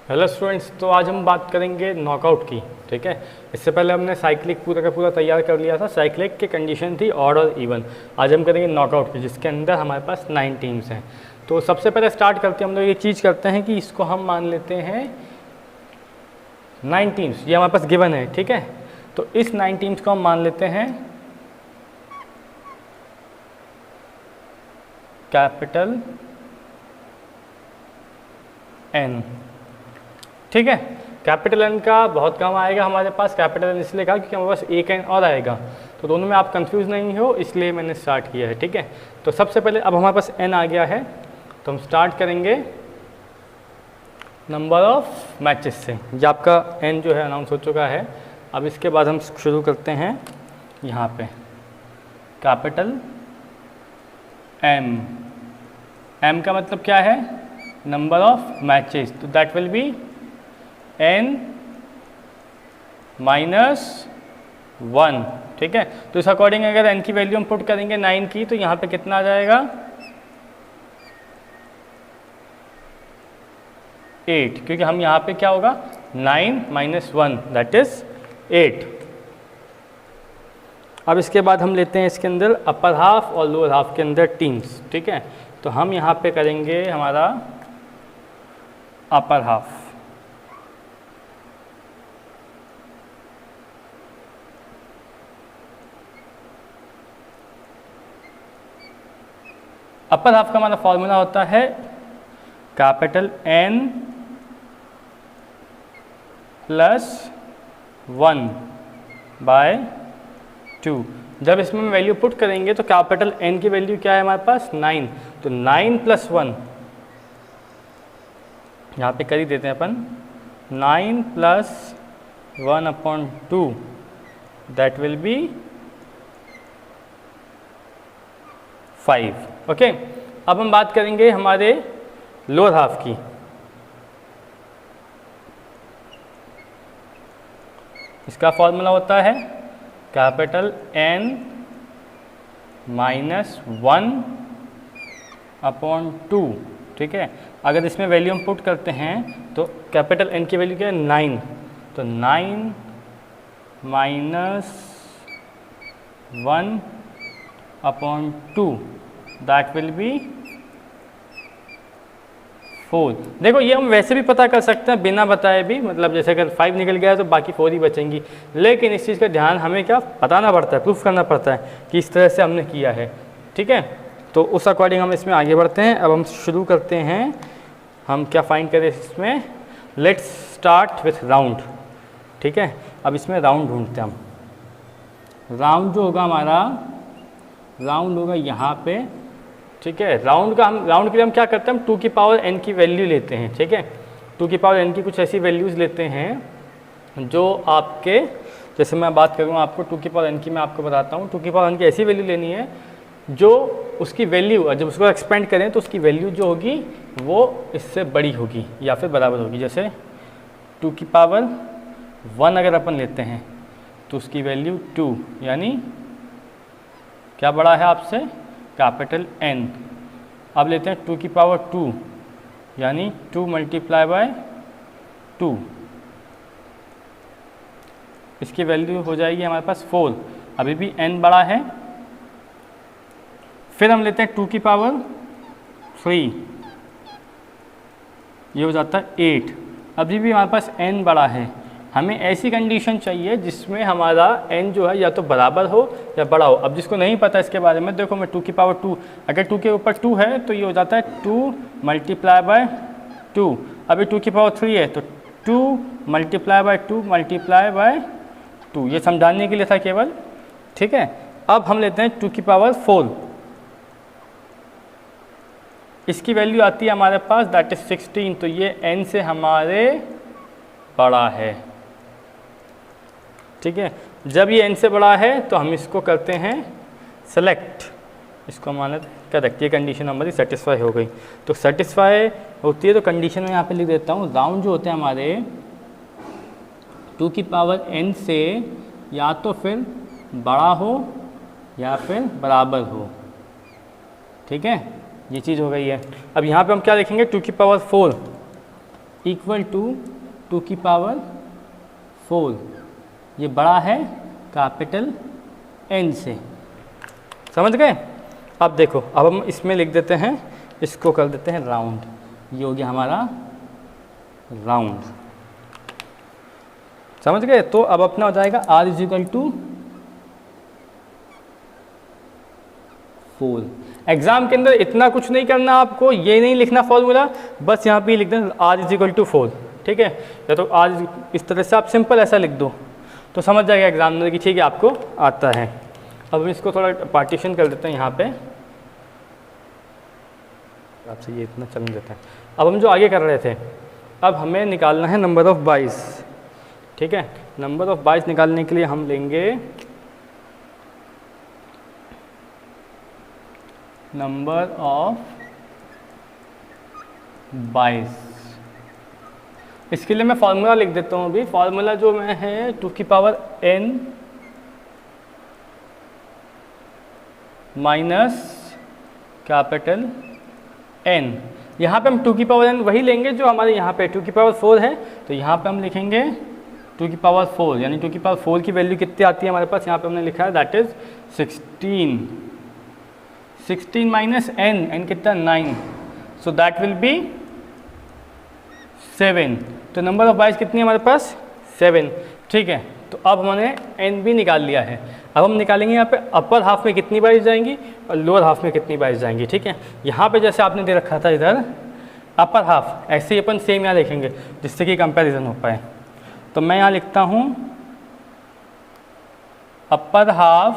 Hello students, तो आज हम बात करेंगे नॉकआउट की। ठीक है, इससे पहले हमने साइक्लिक पूरा का पूरा तैयार कर लिया था। साइक्लिक की कंडीशन थी ऑड और इवन। आज हम करेंगे नॉकआउट की, जिसके अंदर हमारे पास 9 टीम्स हैं। तो सबसे पहले स्टार्ट करते हैं हम लोग ये चीज़ करते हैं कि इसको हम मान लेते हैं 9 टीम्स, ये हमारे पास गिवन है। ठीक है, तो इस 9 टीम्स को हम मान लेते हैं कैपिटल एन। ठीक है, कैपिटल एन का बहुत कम आएगा हमारे पास। कैपिटल एन इसलिए कहा क्योंकि हमारे पास एक एन और आएगा, तो दोनों में आप कंफ्यूज नहीं हो, इसलिए मैंने स्टार्ट किया है। ठीक है, तो सबसे पहले अब हमारे पास एन आ गया है, तो हम स्टार्ट करेंगे नंबर ऑफ मैचेस से। ये आपका एन जो है अनाउंस हो चुका है। अब इसके बाद हम शुरू करते हैं यहाँ पे कैपिटल एम। एम का मतलब क्या है? नंबर ऑफ मैचेस, तो that will B n minus 1। ठीक है, तो इस अकॉर्डिंग अगर n की वैल्यू हम पुट करेंगे 9 की, तो यहाँ पे कितना आ जाएगा? 8, क्योंकि हम यहाँ पे क्या होगा 9 माइनस 1 दैट इज 8। अब इसके बाद हम लेते हैं इसके अंदर अपर हाफ और लोअर हाफ के अंदर टीम्स। ठीक है, तो हम यहाँ पे करेंगे हमारा अपर हाफ। अपर हाफ का हमारा फॉर्मूला होता है कैपिटल एन प्लस 1 बाय 2। जब इसमें हम वैल्यू पुट करेंगे तो कैपिटल एन की वैल्यू क्या है हमारे पास? 9, तो 9 प्लस 1 यहाँ पे कर ही देते हैं अपन। 9 plus 1/2 that will B 5। Okay, अब हम बात करेंगे हमारे लोअर हाफ की। इसका फॉर्मूला होता है कैपिटल एन माइनस 1/2। ठीक है, अगर इसमें वैल्यू हम पुट करते हैं तो कैपिटल एन की वैल्यू क्या है? 9, तो 9 माइनस 1/2 दैट विल बी 4। देखो, ये हम वैसे भी पता कर सकते हैं बिना बताए भी, मतलब जैसे अगर 5 निकल गया है तो बाकी 4 ही बचेंगी, लेकिन इस चीज़ का ध्यान हमें क्या बताना पड़ता है, प्रूफ करना पड़ता है कि इस तरह से हमने किया है। ठीक है, तो उस अकॉर्डिंग हम इसमें आगे बढ़ते हैं। अब हम शुरू करते हैं, हम क्या फाइंड करें इसमें? Let's start with round. ठीक है, अब इसमें राउंड ढूंढते हैं हम। राउंड जो होगा हमारा, राउंड होगा यहाँ पे। ठीक है, राउंड के लिए हम क्या करते हैं? हम 2 की पावर n की वैल्यू लेते हैं। ठीक है, 2 की पावर n की कुछ ऐसी वैल्यूज़ लेते हैं जो आपके, जैसे मैं बात करूँ आपको 2 की पावर n की, मैं आपको बताता हूँ 2 की पावर n की ऐसी वैल्यू लेनी है जो उसकी वैल्यू, जब उसको एक्सपेंड करें तो उसकी वैल्यू जो होगी वो इससे बड़ी होगी या फिर बराबर होगी। जैसे 2 की पावर 1 अगर अपन लेते हैं तो उसकी वैल्यू 2, यानी क्या बड़ा है आपसे? Capital N. अब लेते हैं 2 की पावर 2, यानी 2 मल्टीप्लाई बाय 2, इसकी वैल्यू हो जाएगी हमारे पास 4। अभी भी n बड़ा है। फिर हम लेते हैं 2 की पावर 3, ये हो जाता है 8। अभी भी हमारे पास n बड़ा है। हमें ऐसी कंडीशन चाहिए जिसमें हमारा n जो है या तो बराबर हो या बड़ा हो। अब जिसको नहीं पता इसके बारे में, देखो मैं 2 की पावर 2, अगर 2 के ऊपर 2 है तो ये हो जाता है 2 मल्टीप्लाई बाय 2। अभी 2 की पावर 3 है तो 2 मल्टीप्लाई बाय 2 मल्टीप्लाई बाय 2, ये समझाने के लिए था केवल। ठीक है, अब हम लेते हैं 2 की पावर 4, इसकी वैल्यू आती है हमारे पास दैट इज 16, तो ये n से हमारे बड़ा है। ठीक है, जब ये n से बड़ा है तो हम इसको करते हैं सेलेक्ट, इसको मान लेते हैं करेक्ट। ये कंडीशन हमारी सेटिस्फाई हो गई। तो सेटिस्फाई होती है तो कंडीशन में यहाँ पे लिख देता हूँ, राउंड जो होते हैं हमारे 2 की पावर n से या तो फिर बड़ा हो या फिर बराबर हो। ठीक है, ये चीज़ हो गई है। अब यहाँ पे हम क्या देखेंगे, 2 की पावर 4, इक्वल टू 2 की पावर 4, ये बड़ा है कैपिटल N से। समझ गए? अब देखो, अब हम इसमें लिख देते हैं, इसको कर देते हैं राउंड, ये हो गया हमारा राउंड। समझ गए? तो अब अपना हो जाएगा R is equal to 4। Exam के अंदर इतना कुछ नहीं करना आपको, ये नहीं लिखना फॉर्मूला, बस यहाँ पे लिख देना R इज इक्वल टू 4, ठीक है? या तो R इस तरह से आप सिंपल ऐसा लिख दो तो समझ जाएगा एग्जामिनर की, ठीक है आपको आता है। अब हम इसको थोड़ा पार्टीशन कर देते हैं यहाँ पे, आपसे ये इतना चलने देते हैं। अब हम जो आगे कर रहे थे, अब हमें निकालना है नंबर ऑफ 22, ठीक है? नंबर ऑफ 22 निकालने के लिए हम लेंगे नंबर ऑफ 22। इसके लिए मैं फार्मूला लिख देता हूँ अभी। फार्मूला जो मैं है 2 की power n minus capital N। यहाँ पे हम 2 की पावर n वही लेंगे जो हमारे यहाँ पे 2 की पावर 4 है, तो यहाँ पे हम लिखेंगे 2 की पावर 4, यानी 2 की पावर 4 की वैल्यू कितनी आती है हमारे पास, यहाँ पे हमने लिखा है दैट इज 16। 16 माइनस n कितना 9, सो दैट विल बी 7। तो नंबर ऑफ 22 कितनी है हमारे पास 7, ठीक है? तो अब हमने n भी निकाल लिया है। अब हम निकालेंगे यहाँ पे अपर हाफ में कितनी 22 जाएंगी और लोअर हाफ में कितनी 22 जाएंगी, ठीक है? यहाँ पे जैसे आपने दे रखा था इधर अपर हाफ, ऐसे ही अपन सेम यहाँ लिखेंगे जिससे कि कंपैरिजन हो पाए। तो मैं यहाँ लिखता हूँ अपर हाफ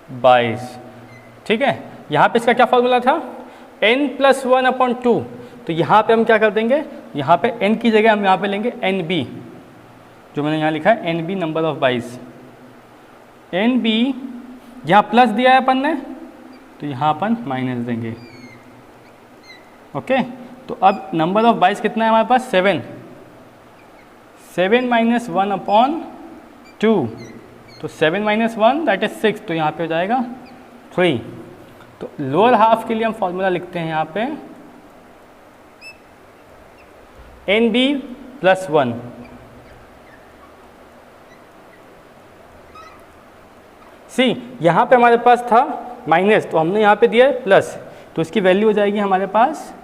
22, ठीक है? यहाँ पे इसका क्या फॉर्मूला था n प्लस 1/2, तो यहाँ पे हम क्या कर देंगे, यहाँ पे n की जगह हम यहाँ पे लेंगे NB, जो मैंने यहाँ लिखा है NB नंबर ऑफ 22। NB यहाँ प्लस दिया है अपन ने, तो यहाँ अपन माइनस देंगे, ओके? तो अब नंबर ऑफ 22 कितना है हमारे पास 7, 7 माइनस 1/2, तो 7 माइनस 1 दैट इज 6, तो यहाँ पे हो जाएगा 3। तो लोअर हाफ के लिए हम फॉर्मूला लिखते हैं यहाँ पे NB प्लस 1, सी यहाँ पे हमारे पास था माइनस, तो हमने यहाँ पे दिया है प्लस, तो इसकी वैल्यू हो जाएगी हमारे पास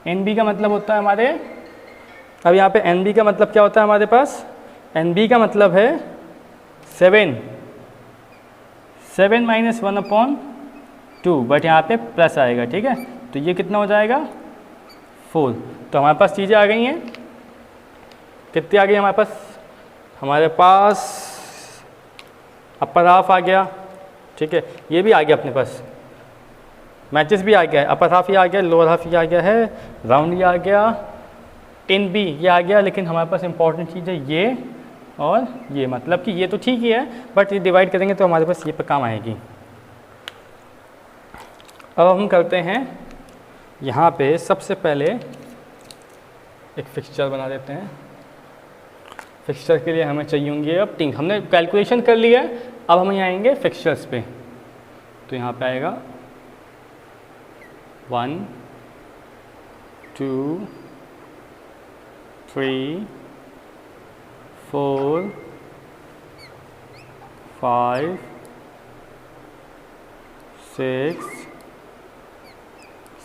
NB का मतलब होता है हमारे, अब यहाँ पे NB का मतलब क्या होता है हमारे पास, NB का मतलब है 7 माइनस 1/2, बट यहाँ पे प्लस आएगा, ठीक है? तो ये कितना हो जाएगा 4। तो हमारे पास चीज़ें आ गई हैं, कितनी आ गई हमारे पास अपर हाफ आ गया, ठीक है? ये भी आ गया अपने पास, मैचेस भी आ गया है, अपर हाफ ये आ गया, लोअर हाफ ये आ गया है, राउंड ये आ गया, NB ये आ गया, लेकिन हमारे पास इंपॉर्टेंट चीज़ है ये और ये, मतलब कि ये तो ठीक ही है बट ये डिवाइड करेंगे तो हमारे पास ये पे काम आएगी। अब हम करते हैं यहाँ पे सबसे पहले एक फिक्सचर बना देते हैं। फिक्सचर के लिए हमें चाहिए होंगे अब टिंग, हमने कैलकुलेशन कर लिया है, अब हम यहाँ आएंगे फिक्सचर्स पे। तो यहाँ पे आएगा 1 2 3 4 5 6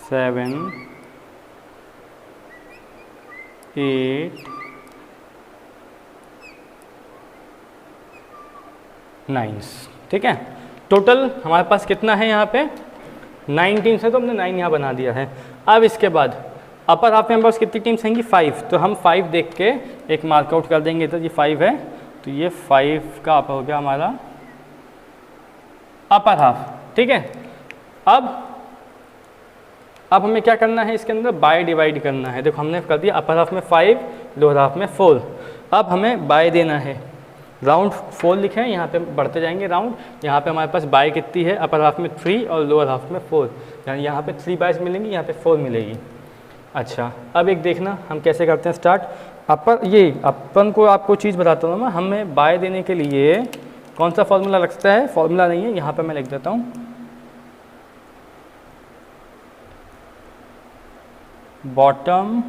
7 8 9, ठीक है? टोटल हमारे पास कितना है यहाँ पे 19 से, तो हमने 9 यहाँ बना दिया है। अब इसके बाद अपर हाफ में हमारे पास कितनी टीम्स आएंगी 5, तो हम 5 देख के एक मार्कआउट कर देंगे, तो ये 5 है, तो ये 5 का हो गया हमारा अपर हाफ, ठीक है? अब हमें क्या करना है, इसके अंदर बाय डिवाइड करना है। देखो हमने कर दिया अपर हाफ में 5, लोअर हाफ में 4, अब हमें बाय देना है। राउंड 4 लिखे हैं, यहाँ पे बढ़ते जाएंगे राउंड, यहाँ पे हमारे पास बाय कितनी है, अपर हाफ में 3 और लोअर हाफ में 4, यानी यहाँ पे 3 बायस मिलेंगी, यहाँ पे 4 मिलेगी। अच्छा, अब एक देखना हम कैसे करते हैं स्टार्ट। अपन को आपको चीज़ बताता हूँ मैं, हमें बाय देने के लिए कौन सा फॉर्मूला लगता है, फॉर्मूला नहीं है, यहाँ पे मैं लिख देता हूँ bottom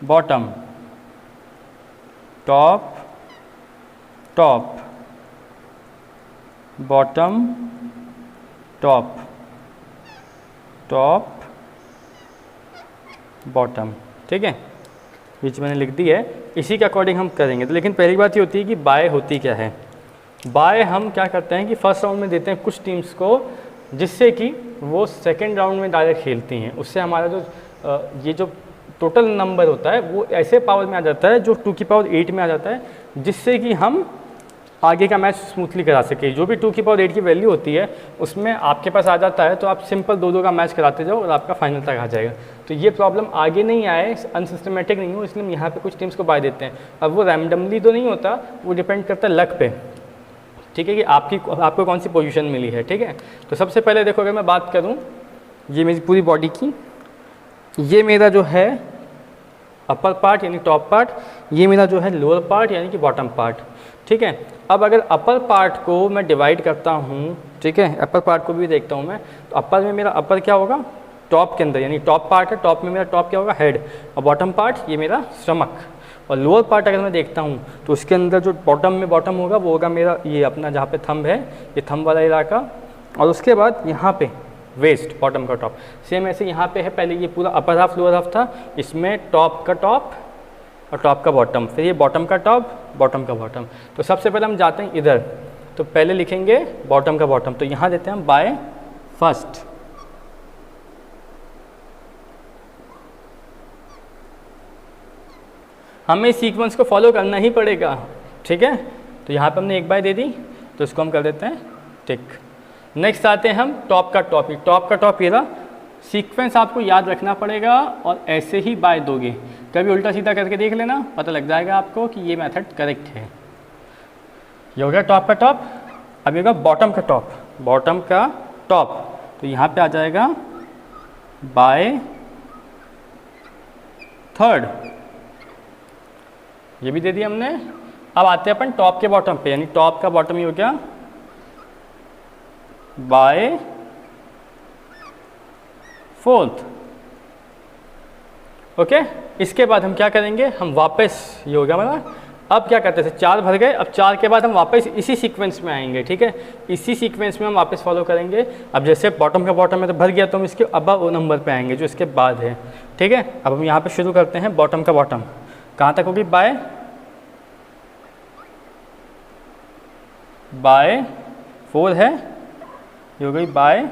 bottom, top top, bottom top top bottom. ठीक है, बीच मैंने लिख दी है, इसी के अकॉर्डिंग हम करेंगे। तो लेकिन पहली बात ये होती है कि बाय होती क्या है। बाय हम क्या करते हैं कि फर्स्ट राउंड में देते हैं कुछ टीम्स को, जिससे कि वो सेकेंड राउंड में डायरेक्ट खेलती हैं। उससे हमारा जो ये जो टोटल नंबर होता है वो ऐसे पावर में आ जाता है जो 2 की पावर 8 में आ जाता है, जिससे कि हम आगे का मैच स्मूथली करा सके। जो भी 2 की पावर 8 की वैल्यू होती है उसमें आपके पास आ जाता है, तो आप सिंपल 2-2 का मैच कराते जाओ और आपका फाइनल तक आ जाएगा। तो ये प्रॉब्लम आगे नहीं आए, अनसिस्टमेटिक नहीं हो, इसलिए हम यहाँ पे कुछ टीम्स को बाय देते हैं। अब वो रैंडमली तो नहीं होता, वो डिपेंड करता है लक पे। ठीक है, कि आपको कौन सी पोजीशन मिली है। ठीक है, तो सबसे पहले देखो, अगर मैं बात करूँ ये मेरी पूरी बॉडी की, ये मेरा जो है अपर पार्ट यानी टॉप पार्ट, ये मेरा जो है लोअर पार्ट यानी कि बॉटम पार्ट। ठीक है, अब अगर अपर पार्ट को मैं डिवाइड करता हूँ, ठीक है, अपर पार्ट को भी देखता हूँ मैं, तो अपर में मेरा अपर क्या होगा, टॉप के अंदर, यानी टॉप पार्ट है, टॉप में मेरा टॉप क्या होगा, हेड, और बॉटम पार्ट ये मेरा स्टमक। और लोअर पार्ट अगर मैं देखता हूँ तो उसके अंदर जो बॉटम में बॉटम होगा वो होगा मेरा ये अपना जहाँ पे थंब है, ये थंब वाला इलाका, और उसके बाद यहाँ पे वेस्ट, बॉटम का टॉप। सेम ऐसे यहाँ पे है, पहले ये पूरा अपर हाफ लोअर हाफ था, इसमें टॉप का टॉप और टॉप का बॉटम, फिर ये बॉटम का टॉप, बॉटम का बॉटम। तो सबसे पहले हम जाते हैं इधर, तो पहले लिखेंगे बॉटम का बॉटम, तो यहाँ देते हैं हम बाय फर्स्ट। हमें सीक्वेंस को फॉलो करना ही पड़ेगा। ठीक है, तो यहाँ पे हमने एक बाय दे दी, तो इसको हम कर देते हैं टिक। नेक्स्ट आते हैं हम टॉप का टॉप, ही टॉप का टॉप ये रहा। सीक्वेंस आपको याद रखना पड़ेगा और ऐसे ही बाय दोगे, कभी उल्टा सीधा करके देख लेना, पता लग जाएगा आपको कि ये मेथड करेक्ट है। ये हो गया टॉप का टॉप। अब ये होगा बॉटम का टॉप, बॉटम का टॉप, तो यहाँ पे आ जाएगा बाय थर्ड, ये भी दे दिया हमने। अब आते हैं अपन टॉप के बॉटम पे, यानी टॉप का बॉटम ही हो गया बाय फोर्थ। ओके, इसके बाद हम क्या करेंगे, हम वापस, ये हो गया हमारा। अब क्या करते थे, 4 भर गए, अब 4 के बाद हम वापस इसी सीक्वेंस में आएंगे। ठीक है, इसी सीक्वेंस में हम वापस फॉलो करेंगे। अब जैसे बॉटम का बॉटम में तो भर गया, तो हम इसके अब वो नंबर पे आएंगे जो इसके बाद है। ठीक है, अब हम यहाँ पे शुरू करते हैं बॉटम का बॉटम, कहाँ तक होगी, बाय 4 है, ये हो गई बाय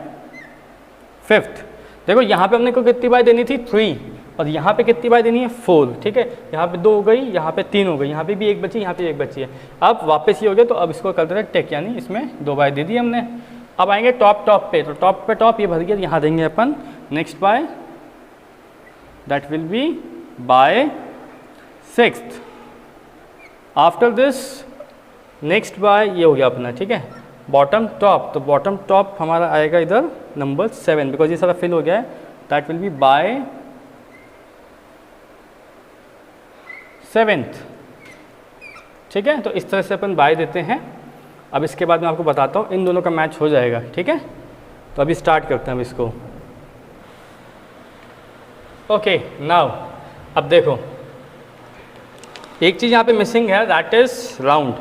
फिफ्थ। देखो यहाँ पे हमने को कितनी बाय देनी थी, 3, और यहाँ पे कितनी बाय देनी है, 4। ठीक है, यहाँ पे 2 हो गई, यहाँ पे 3 हो गई, यहाँ पे भी 1 बची, यहाँ पे 1 बची है। अब वापस ही हो गया, तो अब इसको कर देते हैं टेक, यानी इसमें 2 बाय दे दी हमने। अब आएंगे टॉप पे, तो टॉप पे टॉप ये भर गया, यहाँ देंगे अपन next by, that will be by 6th। After this next by ये हो गया अपना। ठीक है, बॉटम टॉप, तो बॉटम टॉप हमारा आएगा इधर नंबर 7, बिकॉज ये सारा फिल हो गया है, that will be bye 7th। ठीक है, तो इस तरह से अपन बाय देते हैं। अब इसके बाद मैं आपको बताता हूँ, इन दोनों का मैच हो जाएगा। ठीक है, तो अभी स्टार्ट करते हैं अब इसको। ओके, नाउ अब देखो एक चीज़ यहाँ पे मिसिंग है, दैट इज राउंड।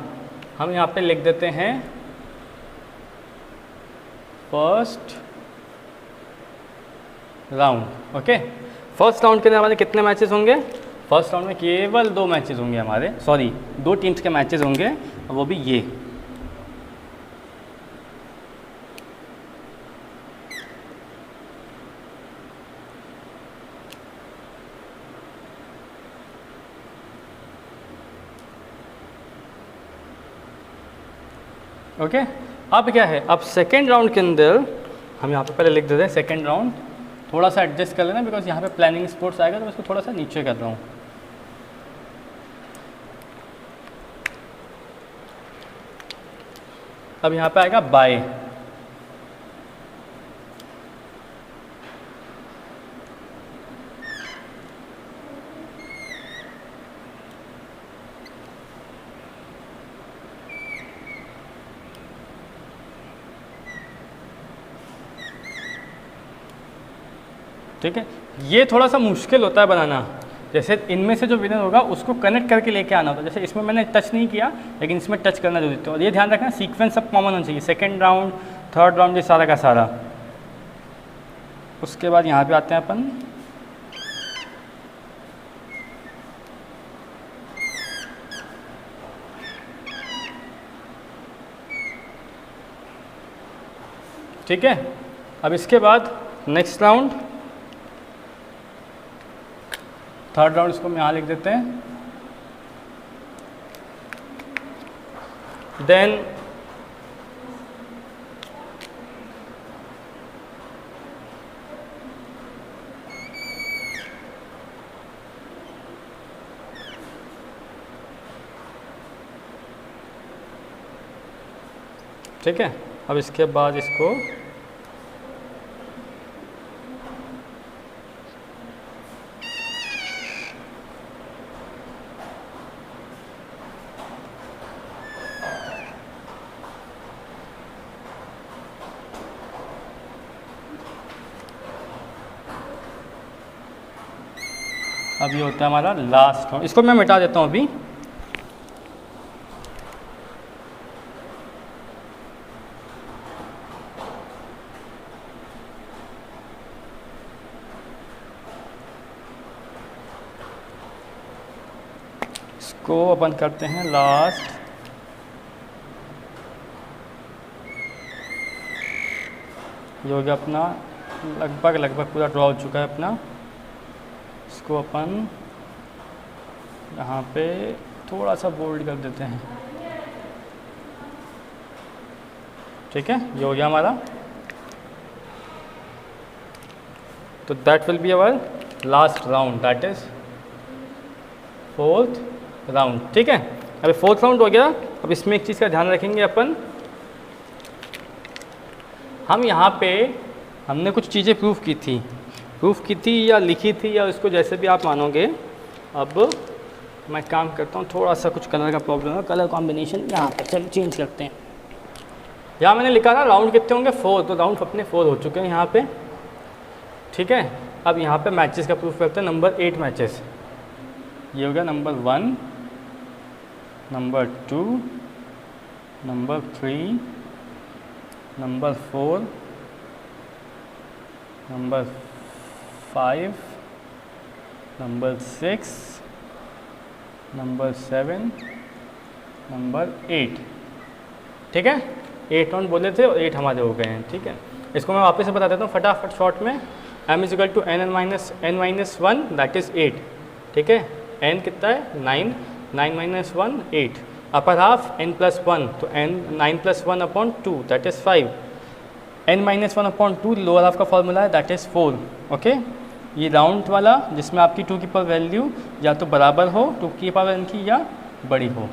हम यहाँ पे लिख देते हैं first round. Okay, first round के अंदर हमारे कितने मैचेस होंगे, फर्स्ट राउंड में केवल 2 मैचेस होंगे हमारे, सॉरी 2 टीम्स के मैचेस होंगे, और वो भी ये। ओके, अब क्या है, अब सेकेंड राउंड के अंदर हम यहाँ पे पहले लिख देते हैं सेकेंड राउंड। थोड़ा सा एडजस्ट कर लेना, बिकॉज यहाँ पे प्लानिंग स्पोर्ट्स आएगा, तो मैं इसको थोड़ा सा नीचे कर रहा हूँ। अब यहाँ पे आएगा बाय, ठीक है, ये थोड़ा सा मुश्किल होता है बनाना। जैसे इनमें से जो विनर होगा उसको कनेक्ट करके लेके आना होता है। जैसे इसमें मैंने टच नहीं किया, लेकिन इसमें टच करना जरूरी है। और ये ध्यान रखना सीक्वेंस सब कॉमन होना चाहिए, सेकेंड राउंड, थर्ड राउंड, ये सारा का सारा। उसके बाद यहाँ पे आते हैं अपन, ठीक है। अब इसके बाद नेक्स्ट राउंड, थर्ड राउंड, इसको हम यहाँ लिख देते हैं। देन ठीक है, अब इसके बाद इसको अब ये होता है हमारा लास्ट राउंड। इसको मैं मिटा देता हूँ अभी। इसको अपन करते हैं लास्ट। ये हो गया अपना लगभग पूरा ड्रॉ हो चुका है अपना। इसको अपन यहाँ पे थोड़ा सा बोल्ड कर देते हैं, ठीक है। ये हो गया हमारा। तो that will be our last round, that is fourth round, ठीक है। अभी फोर्थ राउंड हो गया। अब इसमें एक चीज़ का ध्यान रखेंगे अपन, हम यहाँ पे हमने कुछ चीज़ें प्रूफ की थी या लिखी थी, या उसको जैसे भी आप मानोगे। अब मैं काम करता हूँ, थोड़ा सा कुछ कलर का प्रॉब्लम है, कलर कॉम्बिनेशन यहाँ पे चल चेंज करते हैं। यहाँ मैंने लिखा था राउंड कितने होंगे, 4, तो राउंड अपने 4 हो चुके हैं यहाँ पे, ठीक है। अब यहाँ पे मैचेस का प्रूफ करते हैं, नंबर 8 मैचेस। ये हो गया number 1, number 2, number 3, number 4, number 5, number 6, number 7, number 8, ठीक है। 8 राउंड बोले थे और 8 हमारे हो गए हैं, ठीक है। इसको मैं वापस से बता देता हूँ फटाफट शॉर्ट में। m is equal to n-1 that is 8, ठीक है। n कितना है 9, 9 minus 1 8, upper half n plus 1, तो n 9 plus 1 upon 2 that is 5, n minus 1 upon 2 lower half का फॉर्मूला है दैट इज़ 4, ओके। ये राउंड वाला जिसमें आपकी 2 की पावर वैल्यू या तो बराबर हो 2 की पावर n की या बड़ी हो।